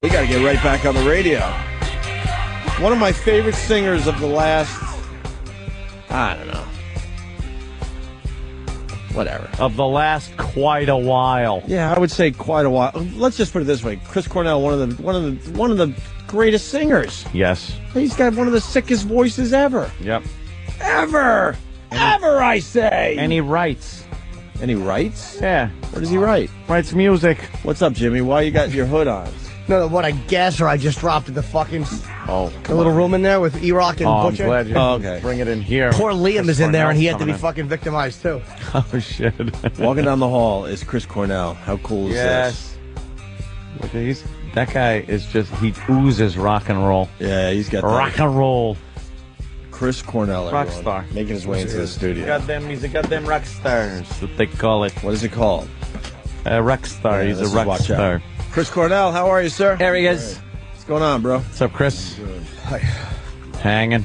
We got to get right back on the radio. One of my favorite singers of the last, I don't know, whatever. Of the last quite a while. Yeah, I would say quite a while. Let's just put it this way: Chris Cornell, one of the greatest singers. Yes. He's got one of the sickest voices ever. Yep. Ever, I say. And he writes. And he writes? Yeah. What does he write? Writes music. What's up, Jimmy? Why you got your hood on? No, what I guess, or I just dropped in the fucking the little room in there with E-Rock and Butcher. I'm glad you okay. bring it in here. Poor Liam is in there, and he had to be fucking victimized, too. Oh, shit. Walking down the hall is Chris Cornell. How cool is this? Look, that guy is just, he oozes rock and roll. Yeah, he's got rock and roll. Chris Cornell, rock star. Making his way into the studio. He's a goddamn rock star, that they call it. What is it called? A rock star. Yeah, he's a rock star. Chris Cornell, how are you, sir? There he is. Right. What's going on, bro? What's up, Chris? Hi. Hanging.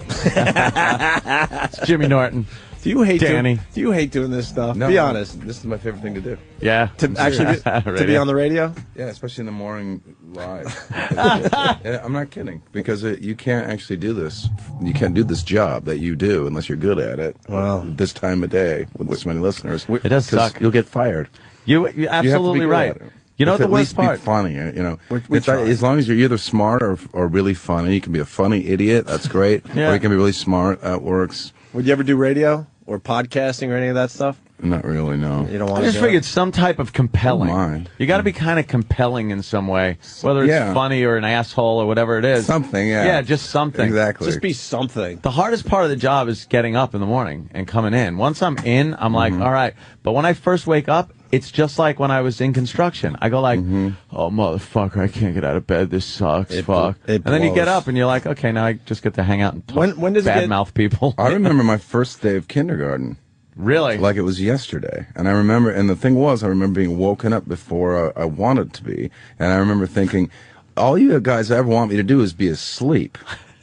It's Jimmy Norton. Do you hate Danny? Do you hate doing this stuff? No, be honest. This is my favorite thing to do. Yeah. To be on the radio? Yeah, especially in the morning live. Yeah, I'm not kidding, because you can't actually do this. You can't do this job that you do unless you're good at it. Well, this time of day with so many listeners, it does suck. You'll get fired. You're absolutely right. You know the worst part? Be funny, you know. As long as you're either smart or really funny. You can be a funny idiot. That's great. Yeah. Or you can be really smart. That works. Would you ever do radio or podcasting or any of that stuff? Not really, no. You don't want I just figured some type of compelling. Oh, my. You got to be kind of compelling in some way, whether it's funny or an asshole or whatever it is. Something, yeah. Yeah, just something. Exactly. Just be something. The hardest part of the job is getting up in the morning and coming in. Once I'm in, I'm like, all right. But when I first wake up, it's just like when I was in construction. I go like, oh, motherfucker, I can't get out of bed. This sucks. Fuck. And then you get up and you're like, okay, now I just get to hang out and talk, when does badmouth people. I remember my first day of kindergarten. Really? Like it was yesterday. And I remember, and the thing was, I remember being woken up before I wanted to be. And I remember thinking, all you guys ever want me to do is be asleep.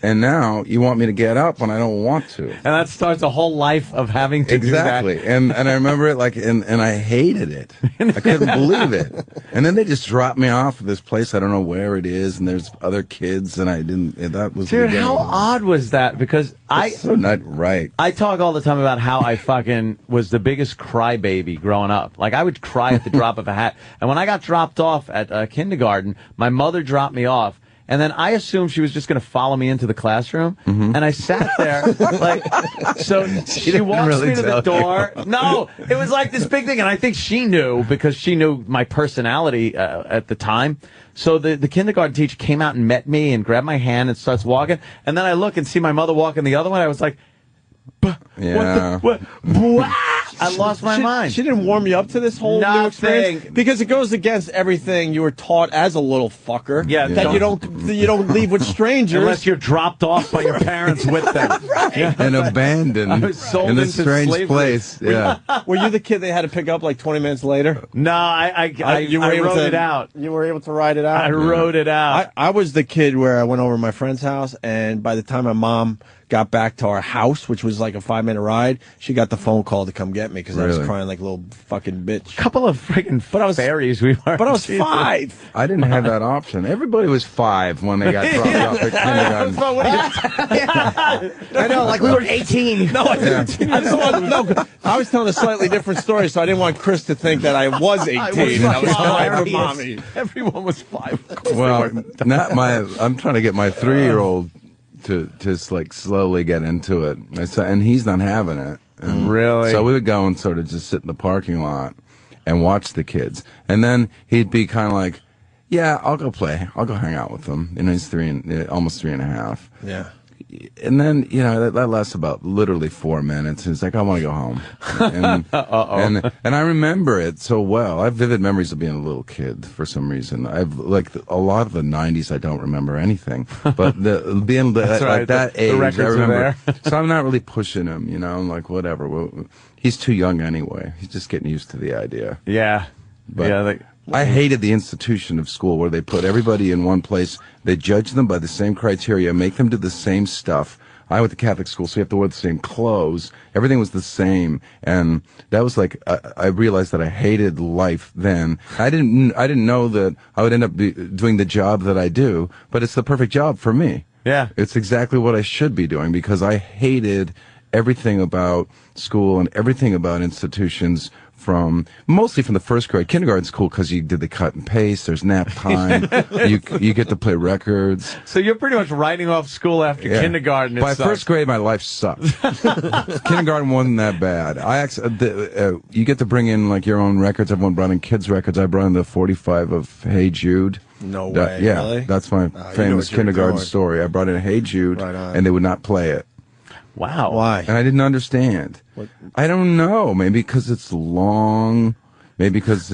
And now you want me to get up when I don't want to. And that starts a whole life of having to do that. Exactly. And I remember it like, and I hated it. I couldn't believe it. And then they just dropped me off at this place. I don't know where it is. And there's other kids. And I didn't, and that was Dude, how odd was that? Because It's so not right. I talk all the time about how I fucking was the biggest crybaby growing up. Like, I would cry at the drop of a hat. And when I got dropped off at kindergarten, my mother dropped me off. And then I assumed she was just going to follow me into the classroom. And I sat there, like, so she walks me to the door. No, it was like this big thing. And I think she knew, because she knew my personality at the time. So the kindergarten teacher came out and met me and grabbed my hand and starts walking. And then I look and see my mother walking the other way. I was like, yeah. What? I lost my mind. She didn't warm you up to this whole new experience, because it goes against everything you were taught as a little fucker. Yeah, that you don't leave with strangers unless you're dropped off by your parents with them. Right. Yeah. And abandoned in a strange slavery. place. Yeah. Were you the kid they had to pick up like 20 minutes later? No, I wrote it out. You were able to write it out? I wrote it out. I was the kid where I went over to my friend's house, and by the time my mom got back to our house, which was like a 5-minute ride, she got the phone call to come get me because I was crying like a little fucking bitch. Couple of freaking fairies we were. But I was 5. I didn't have that option. Everybody was 5 when they got dropped off at kindergarten. I know, like we were 18. No, I didn't. I was telling a slightly different story, so I didn't want Chris to think that I was 18 and I was 5 with mommy. Everyone was 5. Well, not I'm trying to get my 3-year-old to just like slowly get into it. And he's not having it. And really? So we would go and sort of just sit in the parking lot and watch the kids. And then he'd be kind of like, yeah, I'll go play. I'll go hang out with them. You know, he's almost 3.5. Yeah. And then, you know, that lasts about literally 4 minutes. He's like, I want to go home. And, and I remember it so well. I have vivid memories of being a little kid for some reason. I've like a lot of the 90s, I don't remember anything. But being like that age, I remember. So I'm not really pushing him, you know, I'm like, whatever. Well, he's too young anyway. He's just getting used to the idea. Yeah. But I hated the institution of school where they put everybody in one place. They judge them by the same criteria, make them do the same stuff. I went to Catholic school, so you have to wear the same clothes. Everything was the same, and that was like I realized that I hated life then. I didn't know that I would end up doing the job that I do, but it's the perfect job for me. Yeah, it's exactly what I should be doing because I hated everything about school and everything about institutions. Mostly from the first grade. Kindergarten's cool because you did the cut and paste. There's nap time. you get to play records. So you're pretty much writing off school after kindergarten. By first grade, my life sucked. Kindergarten wasn't that bad. You get to bring in like your own records. Everyone brought in kids' records. I brought in the 45 of Hey Jude. No way. Really? That's my famous kindergarten story. I brought in Hey Jude, and they would not play it. Wow. Why? And I didn't understand. What? I don't know. Maybe because it's long. Maybe because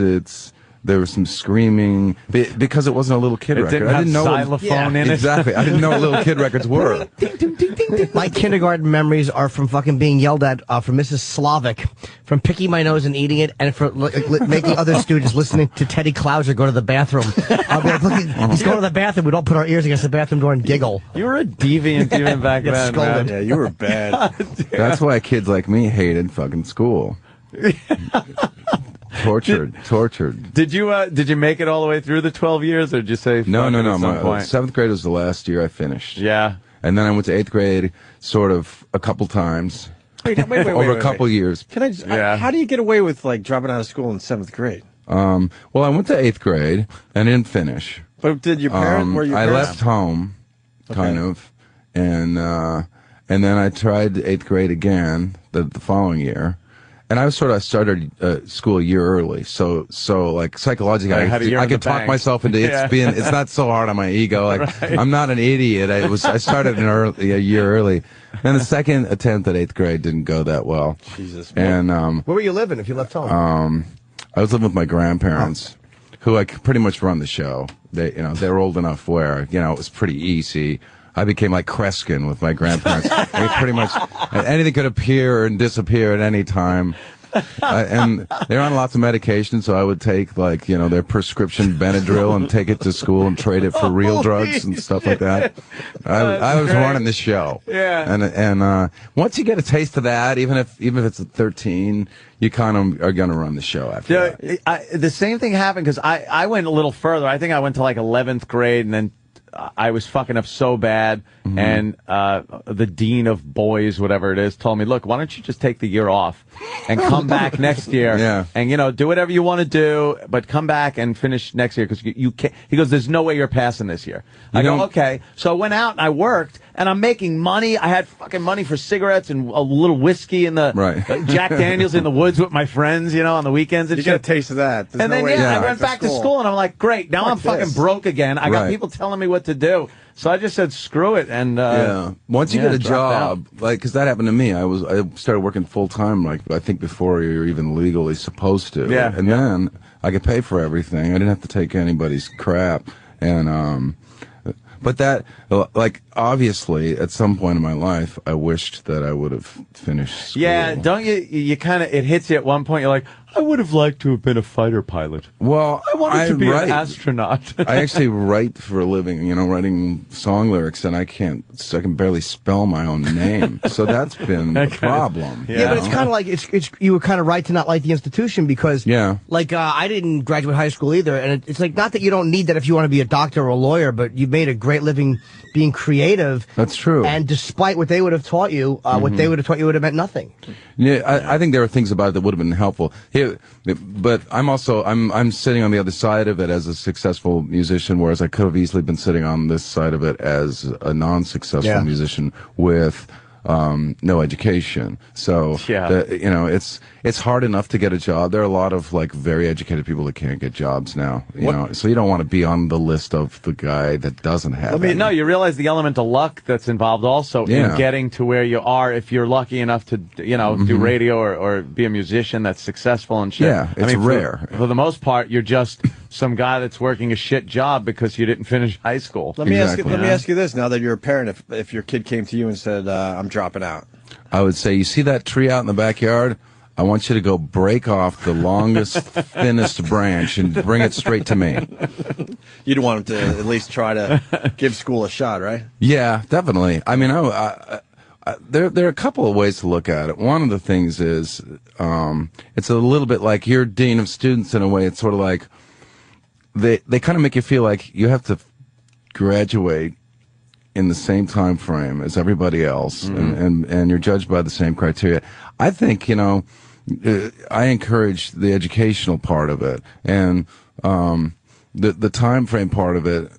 there was some screaming. Because it wasn't a little kid record. I didn't know xylophone in it. Exactly. I didn't know what little kid records were. Ding, ding, ding, ding, ding. My kindergarten memories are from fucking being yelled at from Mrs. Slavic, from picking my nose and eating it, and for making other students listening to Teddy Clouser go to the bathroom. I'll be like, look, he's going to the bathroom. We don't put our ears against the bathroom door and giggle. You were a deviant even back then, man. Yeah, you were bad. That's why kids like me hated fucking school. Tortured. Did you make it all the way through the 12 years, or did you say no? My 7th grade was the last year I finished. Yeah. And then I went to 8th grade sort of a couple times. Wait, over a couple years. Can I just, how do you get away with like dropping out of school in 7th grade? Well, I went to 8th grade and didn't finish. But did your parents, were your I parents? left home, kind of, and then I tried 8th grade again the following year. And I started school a year early, so like psychologically, I could talk myself into it's not so hard on my ego. Like I'm not an idiot. I started a year early, and the second attempt at 8th grade didn't go that well. Jesus. And where were you living if you left home? I was living with my grandparents, who I could pretty much run the show. They were old enough where it was pretty easy. I became like Kreskin with my grandparents. Pretty much anything could appear and disappear at any time. And they're on lots of medication, so I would take like their prescription Benadryl and take it to school and trade it for real drugs and stuff like that. I was running the show. Yeah. And once you get a taste of that, even if it's at 13, you kind of are going to run the show after that. The same thing happened because I went a little further. I think I went to like 11th grade, and then I was fucking up so bad, and the dean of boys, whatever it is, told me, look, why don't you just take the year off and come back next year and, do whatever you want to do, but come back and finish next year because you can't. He goes, there's no way you're passing this year. I go, okay. So I went out and I worked, and I'm making money. I had fucking money for cigarettes and a little whiskey in the Jack Daniels in the woods with my friends, on the weekends and you shit. You get a taste of that. There's and then, I went back to school, and I'm like, great, now I'm fucking broke again. I got people telling me what to do. So I just said, screw it. And once you get a job, because that happened to me. I started working full time, like I think before you're even legally supposed to. Yeah. And then I could pay for everything. I didn't have to take anybody's crap. And but that, like, obviously, at some point in my life, I wished that I would have finished school. Yeah, don't you kind of, it hits you at one point, you're like, I would have liked to have been a fighter pilot. Well, I wanted to be an astronaut. I actually write for a living, writing song lyrics, and I can barely spell my own name. So that's been a problem. Yeah, but it's kind of like, it's you were kind of right to not like the institution because, like, I didn't graduate high school either, and it's like, not that you don't need that if you want to be a doctor or a lawyer, but you made a great living being creative. That's true. And despite what they would have taught you, what they would have taught you would have meant nothing. Yeah, I think there are things about it that would have been helpful. But I'm sitting on the other side of it as a successful musician, whereas I could have easily been sitting on this side of it as a non-successful musician with no education. So it's hard enough to get a job. There are a lot of like very educated people that can't get jobs now. So you don't want to be on the list of the guy that doesn't have it. No, you realize the element of luck that's involved also in getting to where you are. If you're lucky enough to do radio or be a musician that's successful and shit. Yeah, it's rare. For the most part, you're just some guy that's working a shit job because you didn't finish high school. Let me ask you this: now that you're a parent, if your kid came to you and said, "I'm dropping out," I would say, "You see that tree out in the backyard? I want you to go break off the longest, thinnest branch and bring it straight to me." You'd want him to at least try to give school a shot, right? Yeah, definitely. I mean, there are a couple of ways to look at it. One of the things is it's a little bit like you're dean of students in a way. It's sort of like they kind of make you feel like you have to graduate in the same time frame as everybody else, and you're judged by the same criteria. I think, I encourage the educational part of it, and the time frame part of it.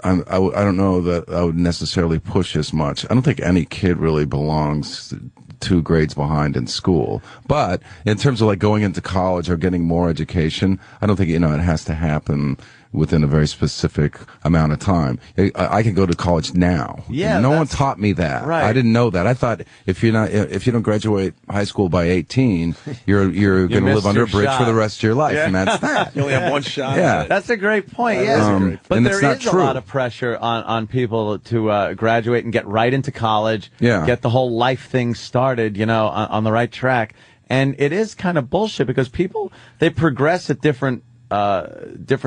I don't know that I would necessarily push as much. I don't think any kid really belongs 2 grades behind in school. But in terms of like going into college or getting more education, I don't think, it has to happen within a very specific amount of time. I can go to college now. Yeah, no one taught me that. Right. I didn't know that. I thought if you don't graduate high school by 18, you're going to live under a bridge for the rest of your life, and that's that. You only have one shot. Yeah, that's a great point. Yeah, but and there it's not is a true. lot of pressure on people to graduate and get right into college. Yeah. Get the whole life thing started. On the right track. And it is kind of bullshit because people they progress at different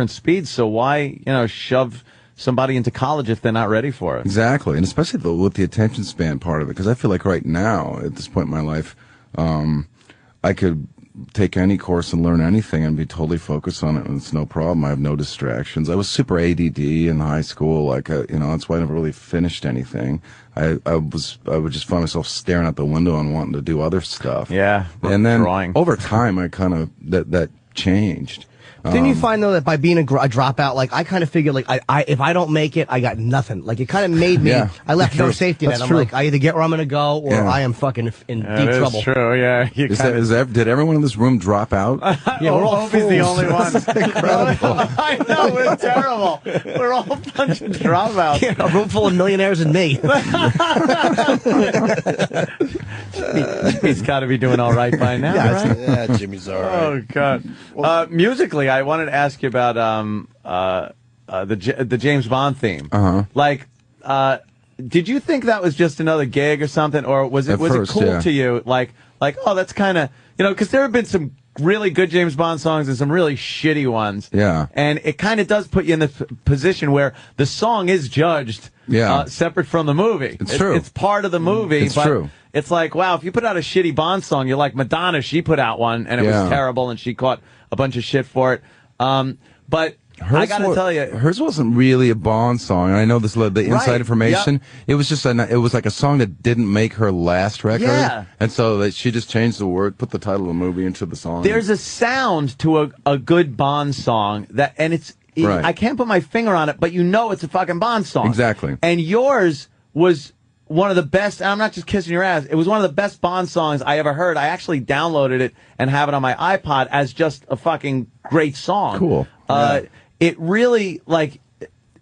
speeds. So why shove somebody into college if they're not ready for it? Exactly, and especially with the attention span part of it, because I feel like right now, at this point in my life, I could take any course and learn anything and be totally focused on it, and it's no problem. I have no distractions. I was super ADD in high school, that's why I never really finished anything. I would just find myself staring out the window and wanting to do other stuff. Yeah, and then drawing. over time, I kind of that changed. Didn't you find though that by being a dropout, like I kind of figured, like I if I don't make it, I got nothing. Like it kind of made me. Yeah, I left no true. safety net. That's I'm true. like, I either get where I'm going to go, or I am fucking in deep trouble. True. Yeah. Did everyone in this room drop out? Yeah, we're all Opie's the only one. Incredible. I know, we're terrible. We're all a bunch of dropouts. Yeah, a room full of millionaires and me. He's got to be doing all right by now, right? Yeah, Jimmy's all right. Oh God! Musically, I wanted to ask you about the James Bond theme. Like, did you think that was just another gig or something, or was it cool to you? Like, oh, that's kind of because there have been some really good James Bond songs and some really shitty ones. Yeah, and it kind of does put you in the position where the song is judged. Separate from the movie. It's true. It's part of the movie. It's true. It's like, wow, if you put out a shitty Bond song, you're like Madonna. She put out one, and it was terrible, and she caught a bunch of shit for it. But I got to tell you, hers wasn't really a Bond song. And I know this the inside information. Yep. It was just it was like a song that didn't make her last record. Yeah. And so she just changed the word, put the title of the movie into the song. There's a sound to a good Bond song and it's. Right. I can't put my finger on it, but it's a fucking Bond song. Exactly. And yours was one of the best, and I'm not just kissing your ass, it was one of the best Bond songs I ever heard. I actually downloaded it and have it on my iPod as just a fucking great song. Cool. It really,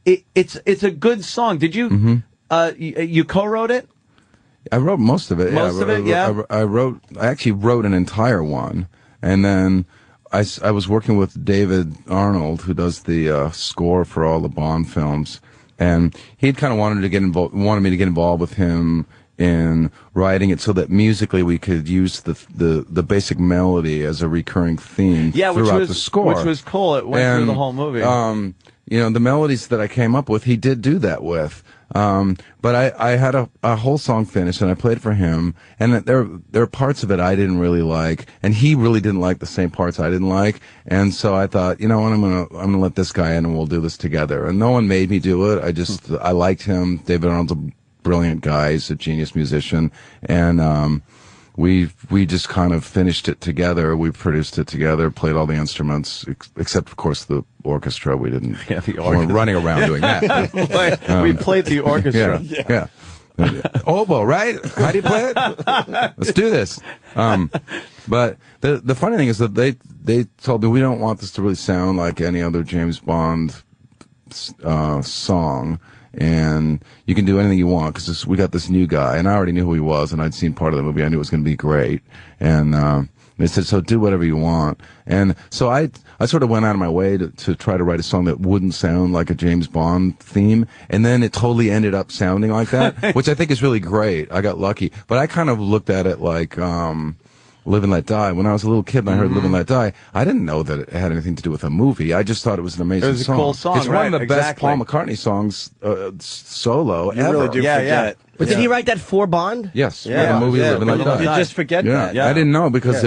it's a good song. Did you, you co-wrote it? I wrote most of it. Most of it, yeah. I actually wrote an entire one, and then I was working with David Arnold, who does the score for all the Bond films, and he'd kind of wanted me to get involved with him in writing it so that musically we could use the basic melody as a recurring theme throughout the score. Which was cool. It went through the whole movie. The melodies that I came up with, he did do that with. But I had a whole song finished and I played for him, and there are parts of it I didn't really like, and he really didn't like the same parts I didn't like, and so I thought, what, I'm gonna let this guy in and we'll do this together. And no one made me do it. I liked him. David Arnold's a brilliant guy. He's a genius musician, and we just kind of finished it together. We produced it together, played all the instruments, except of course the orchestra. We didn't. Yeah, the orchestra. We weren't running around doing that. We played the orchestra. Yeah. Oboe, right? How do you play it? Let's do this. But the funny thing is that they told me we don't want this to really sound like any other James Bond song. And you can do anything you want because we got this new guy, and I already knew who he was, and I'd seen part of the movie. I knew it was going to be great, and they said, "So do whatever you want." And so I sort of went out of my way to try to write a song that wouldn't sound like a James Bond theme, and then it totally ended up sounding like that, which I think is really great. I got lucky, but I kind of looked at it like Live and Let Die. When I was a little kid and I heard Live and Let Die, I didn't know that it had anything to do with a movie. I just thought it was an amazing song. It was a cool song, It's one of the best Paul McCartney songs solo ever. You really do forget But did he write that for Bond? Yes. Yeah. The movie Living Like That. You just forget that. I didn't know because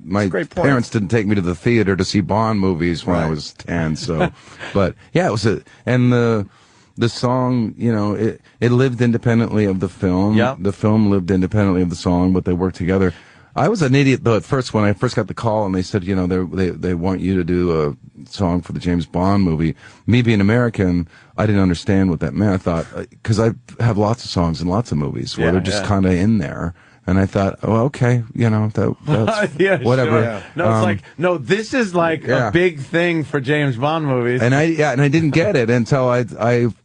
my parents didn't take me to the theater to see Bond movies when I was 10. So, but yeah, it was the song. It lived independently of the film. Yeah. The film lived independently of the song, but they worked together. I was an idiot though at first when I first got the call and they said, they want you to do a song for the James Bond movie. Me being American, I didn't understand what that meant. I thought, because I have lots of songs in lots of movies where they're just kind of in there. And I thought, oh, okay, that's whatever. Sure. Yeah. No, it's this is like a big thing for James Bond movies. And I didn't get it until I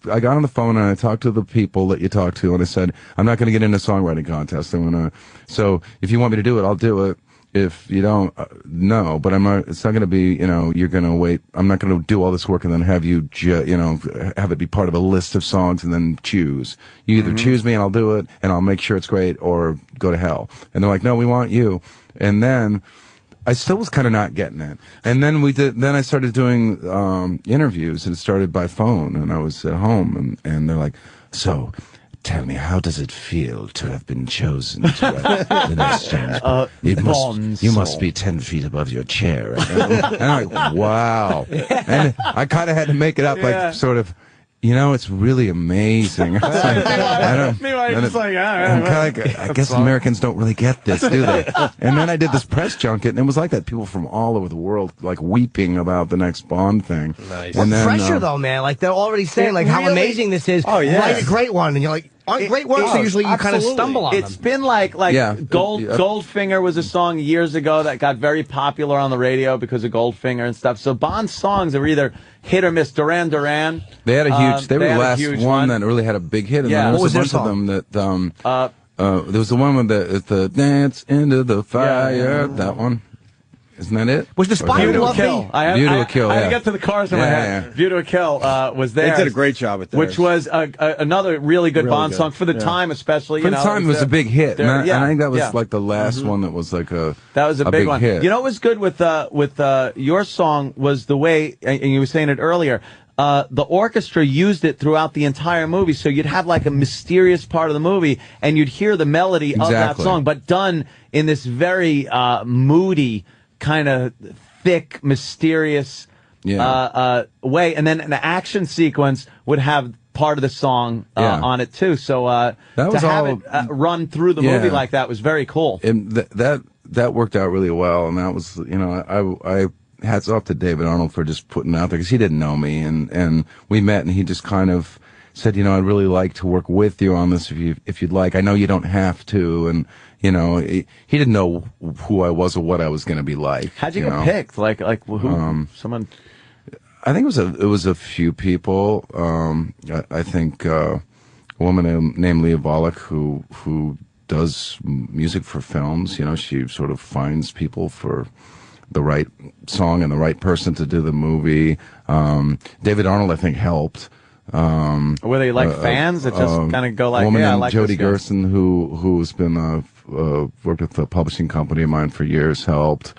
got on the phone and I talked to the people that you talk to and I said, I'm not going to get in a songwriting contest. So if you want me to do it, I'll do it. If you don't, no, but it's not going to be, you're going to wait. I'm not going to do all this work and then have you, have it be part of a list of songs and then choose. You either choose me and I'll do it and I'll make sure it's great or go to hell. And they're like, no, we want you. And then I still was kind of not getting it. And then then I started doing, interviews and it started by phone and I was at home and they're like, so, tell me, how does it feel to have been chosen to write the next James Bond? You must be 10 feet above your chair. And I'm like, wow. And I kind of had to make it up, like, sort of, it's really amazing. I guess Americans don't really get this, do they? And then I did this press junket, and it was like that. People from all over the world, like, weeping about the next Bond thing. Nice. What pressure, though, man? Like, they're already saying, like, how amazing this is. Oh, yeah. Write a great one. And you're like, great works are usually you kind of stumble on It's been like Goldfinger was a song years ago that got very popular on the radio because of Goldfinger and stuff. So Bond's songs are either hit or miss. Duran Duran. They had a huge. They were the last one that really had a big hit. And there was a bunch of them that. There was the one with the dance into the fire. That one. Isn't that it? Was the Spy Who Loved Me? View to a Kill. I had to get to the chorus in my head. Yeah. View to a Kill was there. They did a great job at that. Which was another really good Bond song for the time, especially. For the time, it was a big hit. And I think that was like the last one that was like a that was a big one. Hit. You know what was good with your song was the way, and you were saying it earlier. The orchestra used it throughout the entire movie, so you'd have like a mysterious part of the movie, and you'd hear the melody of that song, but done in this very moody, kind of thick, mysterious way, and then an action sequence would have part of the song on it too. So to have it run through the movie like that was very cool. And that worked out really well, and that was I hats off to David Arnold for just putting it out there because he didn't know me, and we met, and he just kind of said, I'd really like to work with you on this if you'd like. I know you don't have to, and he didn't know who I was or what I was going to be like. How'd you get picked? Like who? Someone? I think it was a few people. I think a woman named Leah Volek who does music for films. She sort of finds people for the right song and the right person to do the movie. David Arnold, I think, helped. Were they like fans that just kind of go like, a woman I named like Jody this Gerson who's been worked with a publishing company of mine for years, helped.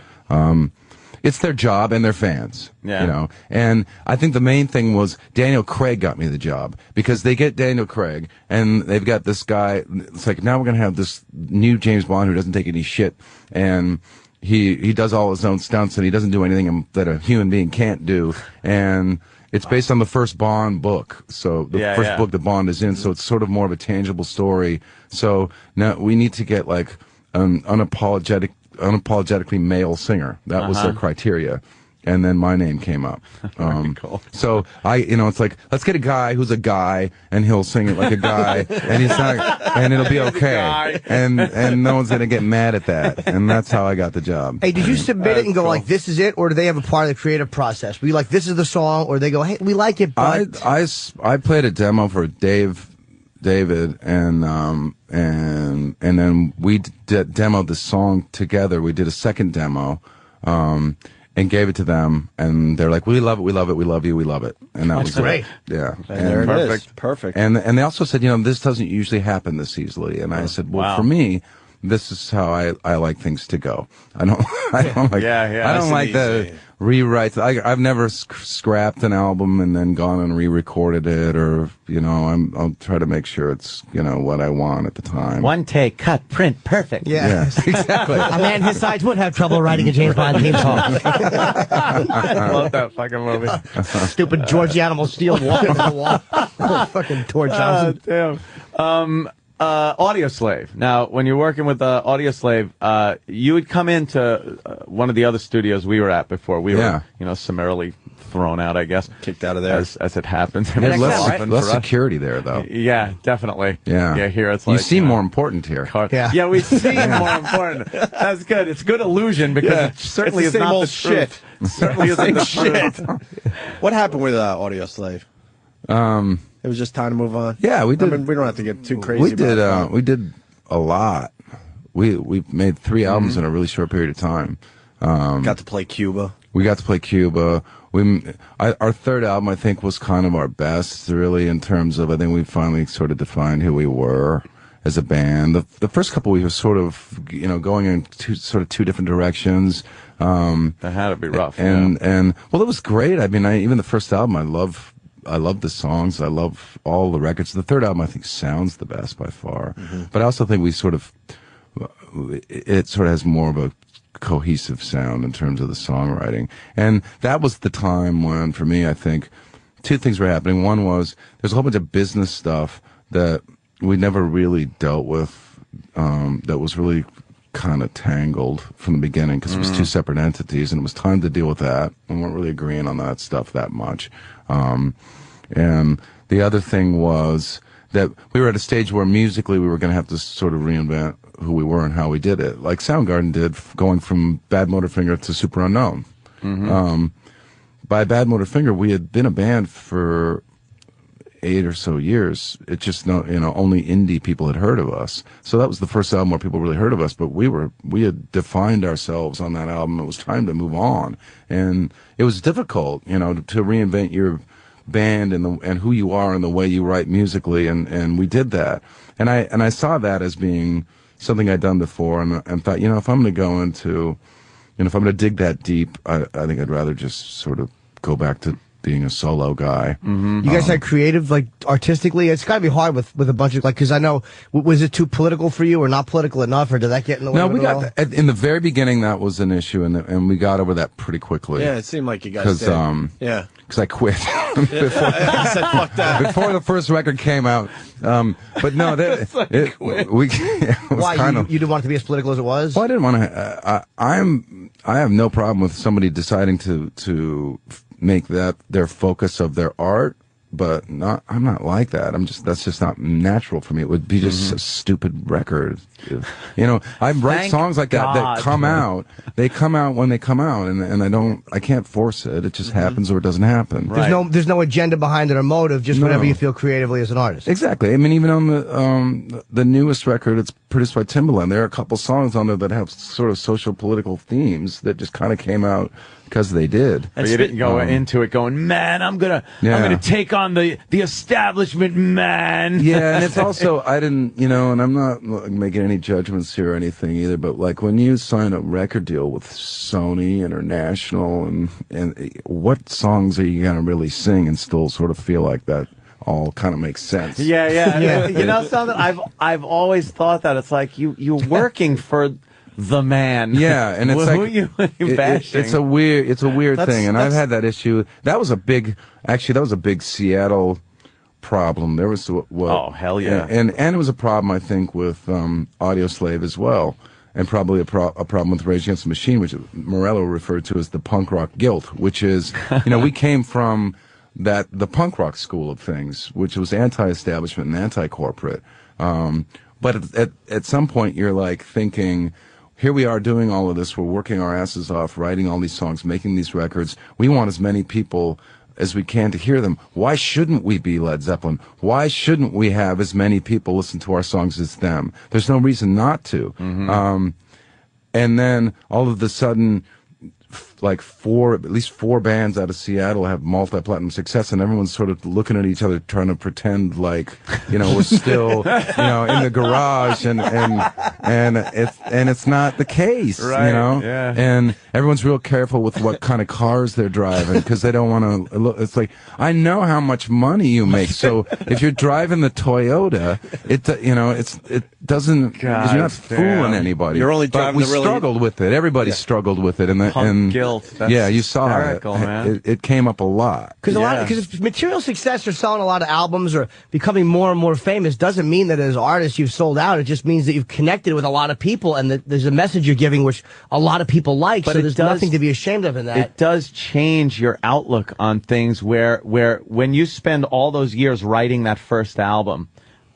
It's their job and they're fans, and I think the main thing was Daniel Craig got me the job because they get Daniel Craig and they've got this guy. It's like, now we're going to have this new James Bond who doesn't take any shit, and he does all his own stunts and he doesn't do anything that a human being can't do, and it's based on the first Bond book, so the first book that Bond is in, so it's sort of more of a tangible story. So now we need to get like an unapologetically male singer. That was their criteria. And then my name came up. Cool. So it's like, let's get a guy who's a guy, and he'll sing it like a guy, and he's not, and it'll be okay, and no one's gonna get mad at that, and that's how I got the job. Hey, did you submit it and go like, this is it, or do they have a part of the creative process? Were you like, this is the song, or they go, hey, we like it, but I played a demo for David, and then we demoed the song together. We did a second demo, and gave it to them, and they're like, we love it, we love it, we love you, we love it. And that was great. Yeah. And there it is. Perfect. And they also said, this doesn't usually happen this easily. And I said, well, for me, this is how I like things to go. I don't like rewrites. I've never scrapped an album and then gone and re-recorded it, or I'll try to make sure it's what I want at the time. One take, cut, print, perfect. Yeah. Exactly. A man his size would have trouble writing a James Bond theme song. I love that fucking movie. Stupid George the Animal Steel walking on the wall. Fucking Tor Johnson. Damn. Audio Slave. Now, when you're working with Audio Slave, you would come into one of the other studios we were at before. We were, summarily thrown out, I guess. Kicked out of there. As it happens. There's less security there, though. Yeah, definitely. Yeah. Here it's like... You seem more important here. Yeah, we seem more important. That's good. It's good illusion because it certainly is not the shit. Certainly isn't the shit. What happened with Audio Slave? It was just time to move on. Yeah, we did. I mean, we don't have to get too crazy. We did a lot. We made 3 albums in a really short period of time. Got to play Cuba. We got to play Cuba. Our third album, I think, was kind of our best, really, in terms of, I think we finally sort of defined who we were as a band. The first couple, we were sort of, going in two different directions. That had to be rough. And well, it was great. I mean, even the first album, I love the songs. I love all the records. The third album, I think, sounds the best by far. Mm-hmm. But I also think it sort of has more of a cohesive sound in terms of the songwriting. And that was the time when, for me, I think 2 things were happening. One was there's a whole bunch of business stuff that we never really dealt with, that was really kind of tangled from the beginning because it was 2 separate entities, and it was time to deal with that. We weren't really agreeing on that stuff that much. And the other thing was that we were at a stage where musically we were going to have to sort of reinvent who we were and how we did it, like Soundgarden did, going from Bad Motorfinger to Super Unknown. Mm-hmm. By Bad Motorfinger, we had been a band for 8 or so years. It just only indie people had heard of us. So that was the first album where people really heard of us. But we had defined ourselves on that album. It was time to move on, and it was difficult, to reinvent your band and who you are and the way you write musically. And we did that. And I saw that as being something I'd done before, and thought, if I'm going to go into, if I'm going to dig that deep, I think I'd rather just sort of go back to being a solo guy. Mm-hmm. You guys had creative, artistically? It's got to be hard with a bunch of, because I know, was it too political for you or not political enough, or did that get in the way? No, we got, in the very beginning, that was an issue, and we got over that pretty quickly. Yeah, it seemed like you guys did. Because I quit. I said, fuck that. Before the first record came out. But no, Why? You didn't want it to be as political as it was? Well, I didn't want to, I have no problem with somebody deciding to make that their focus of their art, but I'm not like that. That's just not natural for me. It would be just a stupid record. I write songs like that come out. They come out when they come out, and I can't force it. It just happens or it doesn't happen. Right. There's no agenda behind it or motive, just whatever you feel creatively as an artist. Exactly. I mean, even on the newest record, it's produced by Timbaland. There are a couple songs on there that have sort of social political themes that just kind of came out because they did. But you didn't go into it going, man, I'm gonna take on the establishment, man. Yeah, and it's also, I didn't, and I'm not making any judgments here or anything either, but when you sign a record deal with Sony International, and what songs are you gonna really sing and still sort of feel like that all kind of makes sense? Yeah. You know something? I've always thought that it's like you're working for the man. Yeah, and it's who you bashing? It's a weird thing, and I've had that issue. That was a big Seattle problem. There was oh hell yeah, and it was a problem I think with Audio Slave as well, and probably a problem with Rage Against the Machine, which Morello referred to as the punk rock guilt, which is we came from the punk rock school of things, which was anti-establishment and anti-corporate. But at some point you're like thinking, here we are doing all of this. We're working our asses off, writing all these songs, making these records. We want as many people as we can to hear them. Why shouldn't we be Led Zeppelin? Why shouldn't we have as many people listen to our songs as them? There's no reason not to. Mm-hmm. And then all of a sudden, like at least four bands out of Seattle have multi-platinum success, and everyone's sort of looking at each other trying to pretend like, we're still, in the garage, and it's not the case, right, yeah. And everyone's real careful with what kind of cars they're driving, because they don't want to look. It's like, I know how much money you make, so if you're driving the Toyota, it doesn't, God, you're not fooling anybody. You're only driving but we struggled with it. Everybody struggled with it, and guilt. That's you saw it. Man. It came up a lot. Because material success or selling a lot of albums or becoming more and more famous doesn't mean that as an artist you've sold out. It just means that you've connected with a lot of people and that there's a message you're giving which a lot of people like. But so there's nothing to be ashamed of in that. It does change your outlook on things where when you spend all those years writing that first album,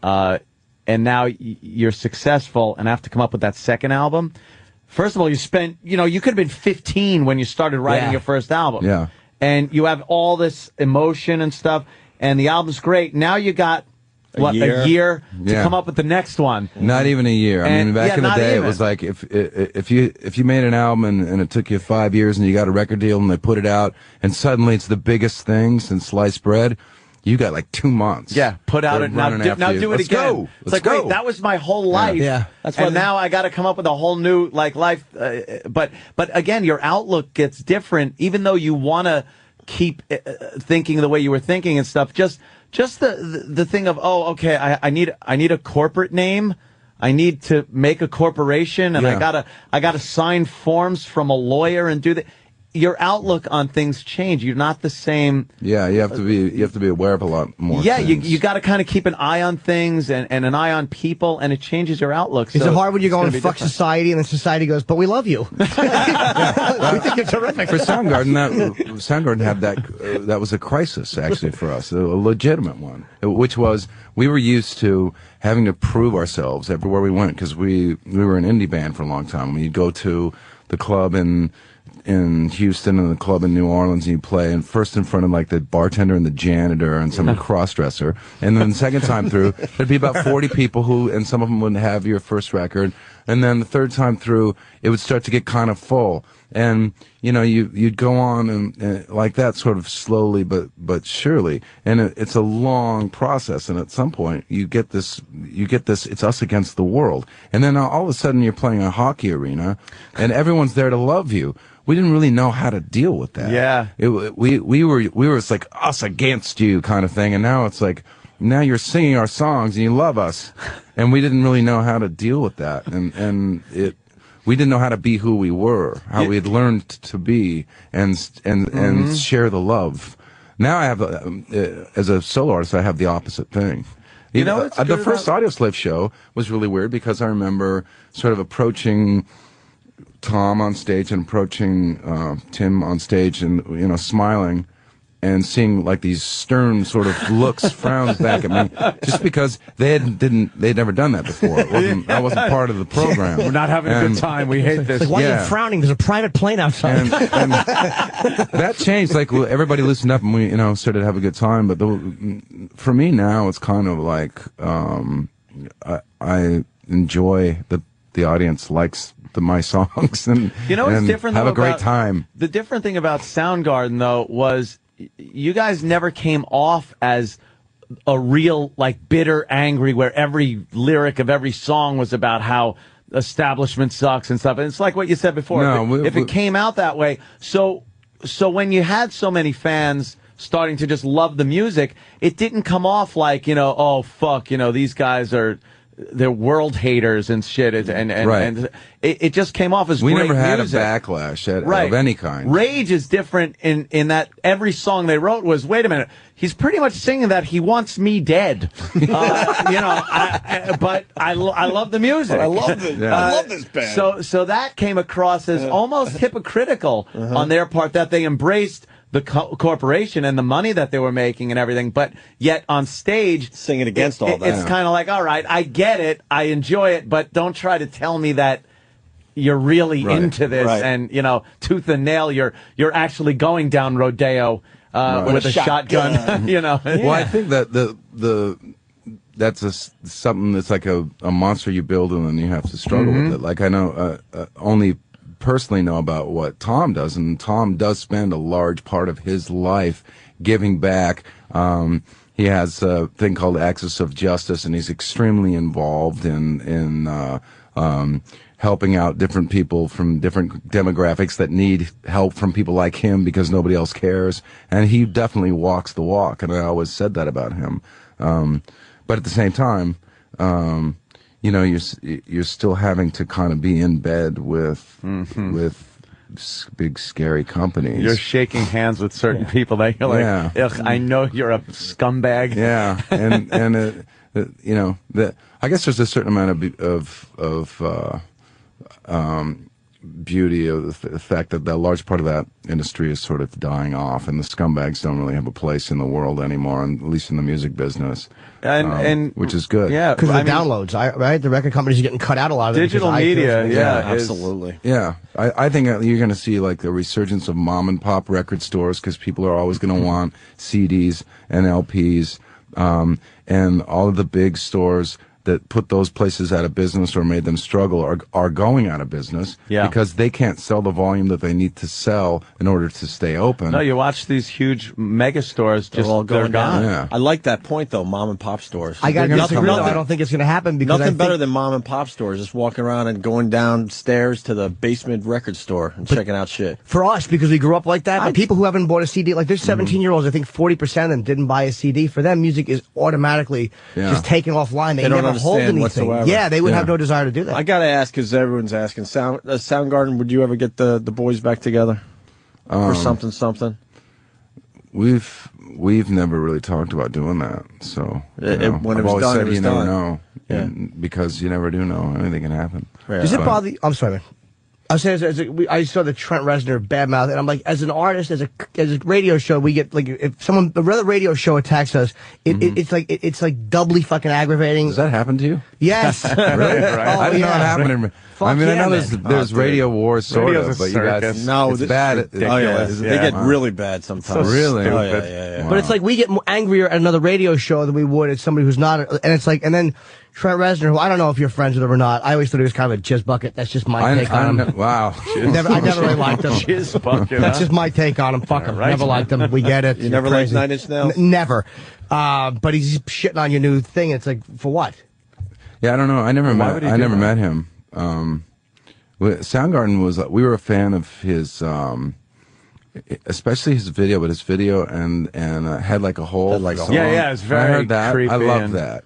and now you're successful and have to come up with that second album. First of all, you could have been 15 when you started writing your first album. Yeah. And you have all this emotion and stuff, and the album's great. Now you got, a year to come up with the next one. Not even a year. I mean, back in the day, it was like, if you made an album and it took you 5 years and you got a record deal and they put it out, and suddenly it's the biggest thing since sliced bread, you got like 2 months. Yeah, put out it now do it again. Go. It's like, wait, that was my whole life. Yeah. That's why now I got to come up with a whole new life. But again, your outlook gets different, even though you want to keep thinking the way you were thinking and stuff. Just the thing of, I need a corporate name. I need to make a corporation, and I gotta sign forms from a lawyer and do that. Your outlook on things change. You're not the same. Yeah, you have to be aware of a lot more. Yeah, things. you got to kind of keep an eye on things and an eye on people, and it changes your outlook. Is it hard when you go and fuck society, and then society goes, "But we love you. We think you're terrific." For Soundgarden had that was a crisis actually for us, a legitimate one, which was we were used to having to prove ourselves everywhere we went, because we were an indie band for a long time. When you go to the club in Houston and the club in New Orleans, and you play, and first in front of like the bartender and the janitor and some cross-dresser, and then the second time through there'd be about 40 people and some of them wouldn't have your first record, and then the third time through it would start to get kind of full, and you'd go on and like that, sort of slowly but surely, and it's a long process, and at some point you get this it's us against the world, and then all of a sudden you're playing a hockey arena and everyone's there to love you. We didn't really know how to deal with that. Yeah. We were, it's like us against you kind of thing. And now it's like, now you're singing our songs and you love us. And we didn't really know how to deal with that. And we didn't know how to be who we were, how we had learned to be and share the love. Now I have, as a solo artist, I have the opposite thing. The first Audioslave show was really weird, because I remember sort of approaching Tom on stage and approaching Tim on stage, and smiling and seeing like these stern sort of looks, frowns back at me, just because they'd never done that before. I wasn't part of the program. We're not having a good time. We hate this. Like, why are you frowning? There's a private plane outside. And that changed. Like, everybody loosened up and we started to have a good time. But for me now, it's kind of like I enjoy the audience likes my songs, and it's different. Have a great time. The different thing about Soundgarden, though, was you guys never came off as a real bitter, angry, where every lyric of every song was about how establishment sucks and stuff. And it's like what you said before. If it came out that way, so when you had so many fans starting to just love the music, it didn't come off like oh fuck, these guys they're world haters and shit, and it just came off as we great never had music. a backlash of any kind. Rage is different in that every song they wrote was, wait a minute, he's pretty much singing that he wants me dead, but I love the music. I love this band. So that came across as almost hypocritical on their part, that they embraced the corporation and the money that they were making and everything, but yet on stage singing against all that. It's kind of like, all right, I get it, I enjoy it, but don't try to tell me that you're really into this, and tooth and nail, you're actually going down Rodeo with a shotgun. Well, I think that that's something that's like a monster you build, and then you have to struggle with it. Like, I know only personally know about what Tom does, and Tom does spend a large part of his life giving back. He has a thing called Axis of Justice, and he's extremely involved in helping out different people from different demographics that need help from people like him because nobody else cares. And he definitely walks the walk, and I always said that about him. But at the same time, you know, you're still having to kind of be in bed with big scary companies. You're shaking hands with certain people that you're like, ugh, I know you're a scumbag. Yeah, and you know, I guess there's a certain amount of beauty of the fact that a large part of that industry is sort of dying off, and the scumbags don't really have a place in the world anymore, at least in the music business, and which is good. Yeah, because of the downloads, right? The record companies are getting cut out a lot of digital media. Yeah, absolutely. Yeah, I think you're going to see like the resurgence of mom and pop record stores because people are always going to want CDs and LPs, and all of the big stores that put those places out of business or made them struggle are going out of business because they can't sell the volume that they need to sell in order to stay open. No, you watch these huge mega stores just all going down. Yeah. I like that point though, mom and pop stores. I don't think it's going to happen because nothing better than mom and pop stores, just walking around and going downstairs to the basement record store and checking out shit. For us, because we grew up like that, but people who haven't bought a CD, like there's 17-year-olds, I think 40% of them didn't buy a CD. For them, music is automatically just taken offline. They never hold anything. Whatsoever. Yeah, they would have no desire to do that. I gotta ask because everyone's asking. Soundgarden, would you ever get the boys back together or something? We've never really talked about doing that. So when it was done, it was done. Never know, because you never do know. Anything can happen. Yeah. Does it bother you? I'm sorry, man. I was saying, I saw the Trent Reznor Bad Mouth, and I'm like, as an artist, as a radio show, we get like, if a radio show attacks us, it's like doubly fucking aggravating. Does that happen to you? Yes. Really? I didn't know it happened. I mean, I know there's radio wars, sort of, but you guys, it's bad. They get really bad sometimes. Really? Oh, yeah. Wow. But it's like we get angrier at another radio show than we would at somebody who's not, and it's like, and then Trent Reznor, who I don't know if you're friends with him or not. I always thought he was kind of a jizz bucket. That's just my take on him. Wow. I never really liked him. Jizz bucket. That's just my take on him. Fuck him. Never liked him. We get it. You never liked Nine Inch Nails? Never. But he's shitting on your new thing. It's like, for what? Yeah, I don't know. I never met him. Soundgarden we were a fan of his, especially his video, but his video and Head Like a Hole. Yeah, it's very I heard that. creepy. I love that.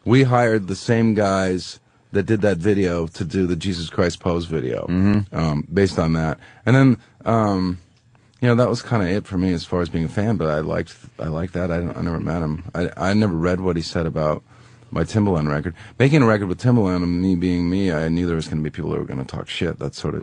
We hired the same guys that did that video to do the Jesus Christ Pose video, based on that. And then, that was kind of it for me as far as being a fan. But I liked that. I never met him. I never read what he said about my Timbaland record. Making a record with Timbaland, and me being me, I knew there was going to be people who were going to talk shit. That's sort of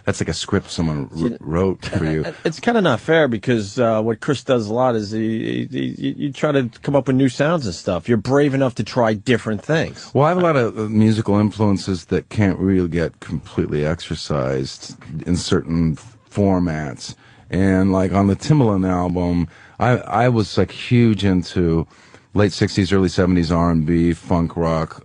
that's like a script someone wrote for you. It's kind of not fair because what Chris does a lot is you try to come up with new sounds and stuff. You're brave enough to try different things. Well, I have a lot of musical influences that can't really get completely exercised in certain formats. And like on the Timbaland album, I was like huge into late 60s, early 70s R&B, funk rock,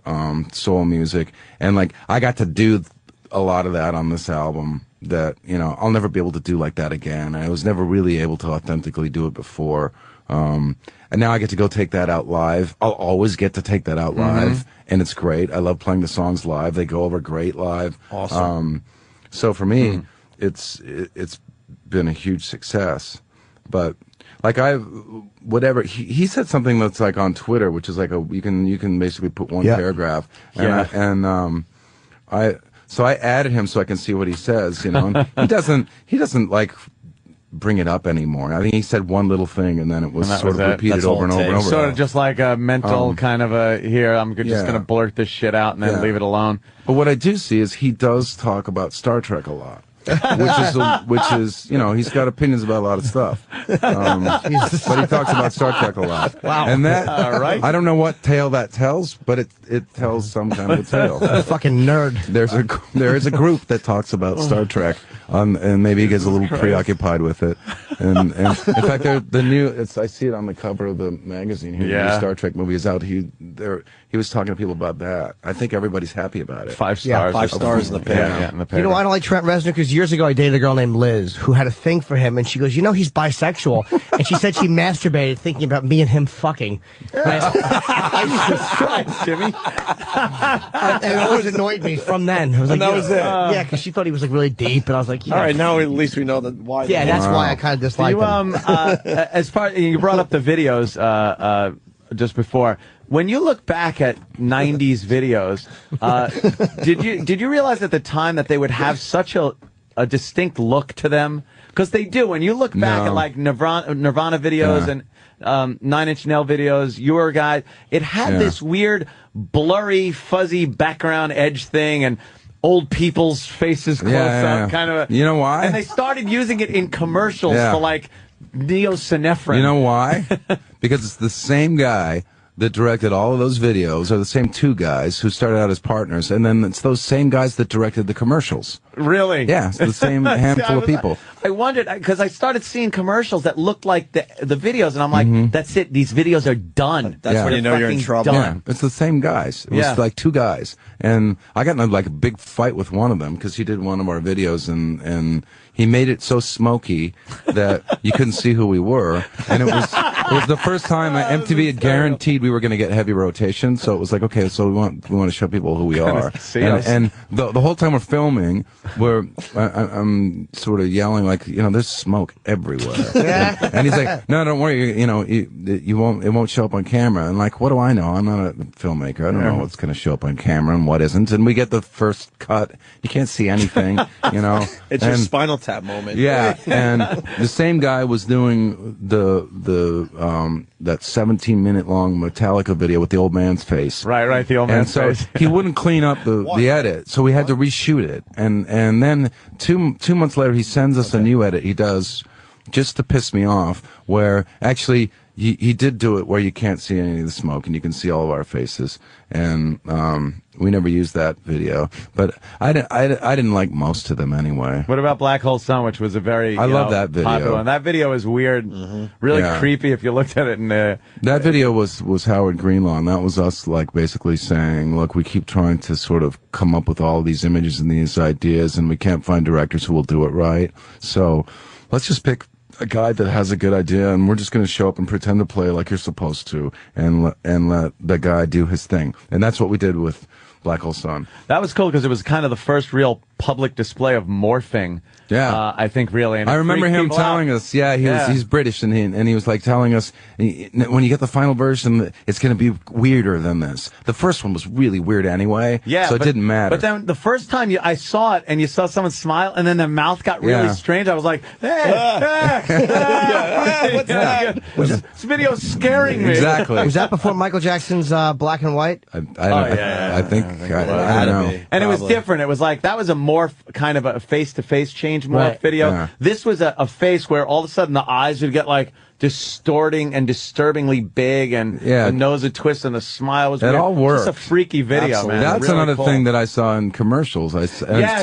soul music. And like, I got to do a lot of that on this album that, I'll never be able to do like that again. I was never really able to authentically do it before. And now I get to go take that out live. I'll always get to take that out live. And it's great. I love playing the songs live. They go over great live. Awesome. So for me, it's been a huge success. But like he said something that's like on Twitter, which is like you can basically put one paragraph, and so I added him so I can see what he says, and he doesn't like bring it up anymore. I think he said one little thing, and then it was sort of repeated over and over and over. Sort of just like a mental kind of I'm just going to blurt this shit out and then leave it alone. But what I do see is he does talk about Star Trek a lot. which is he's got opinions about a lot of stuff, but he talks about Star Trek a lot. Wow! And that I don't know what tale that tells, but it tells some kind of a tale. Fucking nerd. There is a group that talks about Star Trek, and maybe he gets a little preoccupied with it. And in fact, the new I see it on the cover of the magazine here. The new Star Trek movie is out. he was talking to people about that. I think everybody's happy about it. 5 stars. Yeah, 5 stars in the paper. Yeah, in the paper. You know why I don't like Trent Reznor? Because years ago I dated a girl named Liz who had a thing for him, and she goes, he's bisexual. And she said she masturbated thinking about me and him fucking. Jimmy. And it always annoyed me from then. I was like, that was it. Yeah, because she thought he was like really deep, and I was like, All right, now at least we know that why. yeah, that's why I kind of disliked him. As far you brought up the videos just before. When you look back at '90s videos, did you realize at the time that they would have such a distinct look to them? Because they do. When you look back at like Nirvana videos and 9 Inch Nail videos, your guy, it had this weird, blurry, fuzzy background edge thing and old people's faces close up, kind of. You know why? And they started using it in commercials for like neosynephrine. You know why? Because it's the same guy that directed all of those videos, are the same 2 guys who started out as partners, and then it's those same guys that directed the commercials. Really? Yeah, it's the same handful of people. I wondered, because I started seeing commercials that looked like the videos, and I'm like, that's it, these videos are done. That's when you know you're in trouble. Done. Yeah, it's the same guys. It was like 2 guys. And I got in like a big fight with one of them because he did one of our videos and he made it so smoky that you couldn't see who we were. And it was the first time MTV had guaranteed we were going to get heavy rotation. So it was like, okay, so we want to show people who we are. And the whole time we're filming, I'm sort of yelling like, there's smoke everywhere. And he's like, no, don't worry, it won't show up on camera. And like, what do I know? I'm not a filmmaker. I don't know what's going to show up on camera and what isn't. And we get the first cut. You can't see anything, It's your Spinal Tap moment. Yeah, and the same guy was doing that 17-minute long Metallica video with the old man's face. Right, the old man's face. And so he wouldn't clean up the edit, so we had to reshoot it. And then two months later, he sends us a new edit he does just to piss me off, where actually he did do it where you can't see any of the smoke and you can see all of our faces. And we never used that video, but I didn't like most of them anyway. What about Black Hole Sun, which was a very I love that video. popular one. That video is weird, really creepy if you looked at it. That video was Howard Greenlaw, and that was us like basically saying, look, we keep trying to sort of come up with all these images and these ideas, and we can't find directors who will do it right. So let's just pick a guy that has a good idea, and we're just going to show up and pretend to play like you're supposed to, and let the guy do his thing. And that's what we did with Black Hole Sun. That was cool because it was kind of the first real public display of morphing. Yeah, I think really. And I remember him telling us. Yeah, he's British, and he was like telling us when you get the final version, it's going to be weirder than this. The first one was really weird anyway. Yeah, so it didn't matter. But then the first time I saw it, and you saw someone smile, and then their mouth got really strange. I was like, what's that? This video's scaring me. Exactly. Was that before Michael Jackson's Black and White? I think I don't know. And it was different. It was like that was a morph, kind of a face-to-face change morph video. Yeah. This was a face where all of a sudden the eyes would get like distorting and disturbingly big, and the nose would twist, and the smile was weird. It all worked. It's a freaky video, man. That's really another thing that I saw in commercials. To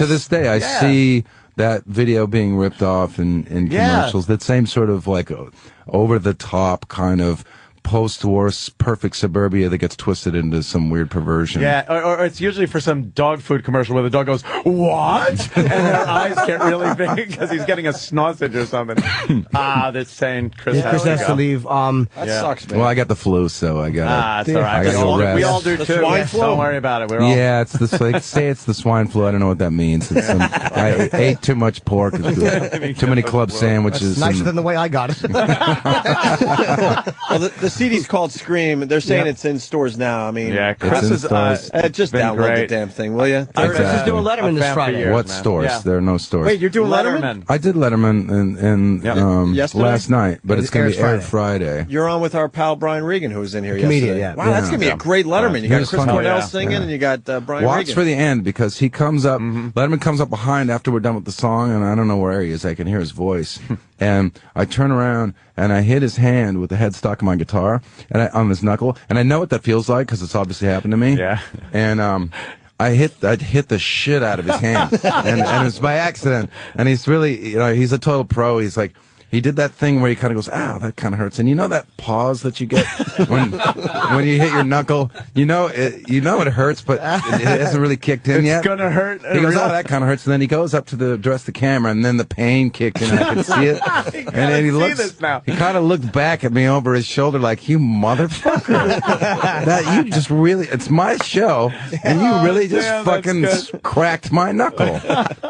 this day, I see that video being ripped off in commercials. That same sort of like over-the-top kind of post-war perfect suburbia that gets twisted into some weird perversion. Yeah, or it's usually for some dog food commercial where the dog goes, "What?" and their eyes get really big because he's getting a sausage or something. That's saying Chris has to leave. That sucks, man. Well, I got the flu, so I got. It's all right. We all do too. Swine flu. Don't worry about it. It's the swine flu. I don't know what that means. I ate too much pork, too many club sandwiches. That's nicer than the way I got it. Well, the CD's called Scream. They're saying it's in stores now. I mean, Chris is just download the damn thing, will you? Chris is doing Letterman this Friday. What stores? Yeah. There are no stores. Wait, you're doing Letterman? I did Letterman last night, but it's going to be aired Friday. You're on with our pal Brian Regan, who was in here Comedian, yesterday. Wow, that's going to be a great Letterman. You got Chris Cornell singing, and you got Brian Watch Regan. for the end, because he comes up, Letterman comes up behind after we're done with the song, and I don't know where he is. I can hear his voice. And I turn around, and I hit his hand with the headstock of my guitar, and on his knuckle, and I know what that feels like because it's obviously happened to me. Yeah. And I hit the shit out of his hand, and it's by accident. And he's really, he's a total pro. He's like, he did that thing where he kind of goes, "Ow, that kind of hurts." And you know that pause that you get when you hit your knuckle. You know it hurts, but it hasn't really kicked in yet. It's gonna hurt. He goes, "Oh, that kind of hurts." And then he goes up to address the camera, and then the pain kicked in. And I could see it. And then he looks. He kind of looked back at me over his shoulder, like, "You motherfucker! That you just really. It's my show, and you really just fucking cracked my knuckle."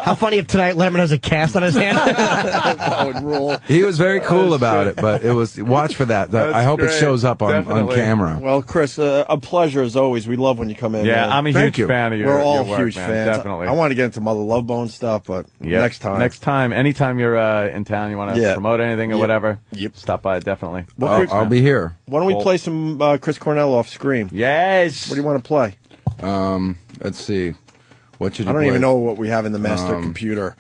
How funny if tonight Letterman has a cast on his hand. That would rule. He was very cool about it, but it was watch for that. I hope it shows up on camera. Well, Chris, a pleasure as always. We love when you come in. Yeah, man. I'm a huge fan of your We're all your work, huge man. fans. Definitely. I want to get into Mother Love Bone stuff, but next time. Next time, anytime you're in town, you want to promote anything or whatever, stop by definitely. I'll be here. Why don't we play some Chris Cornell off Scream? Yes. What do you want to play? Let's see. What should you I don't play? even know what we have in the master computer.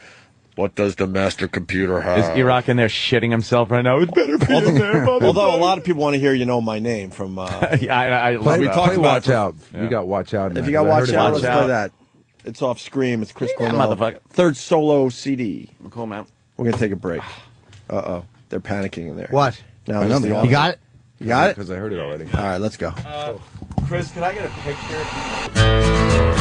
What does the master computer have? Is Iraq in there shitting himself right now? It's better be in there, although a lot of people want to hear "You Know My Name" from. I love we that. talked about Watch Out. You got Watch Out. If you got Watch Out, let's play that. It's off Scream. It's Chris Cornell. Motherfucker. Third solo CD. Cool, man. We're gonna take a break. They're panicking in there. What? Now you got it? You got it? Because I heard it already. All right, let's go. Chris, can I get a picture?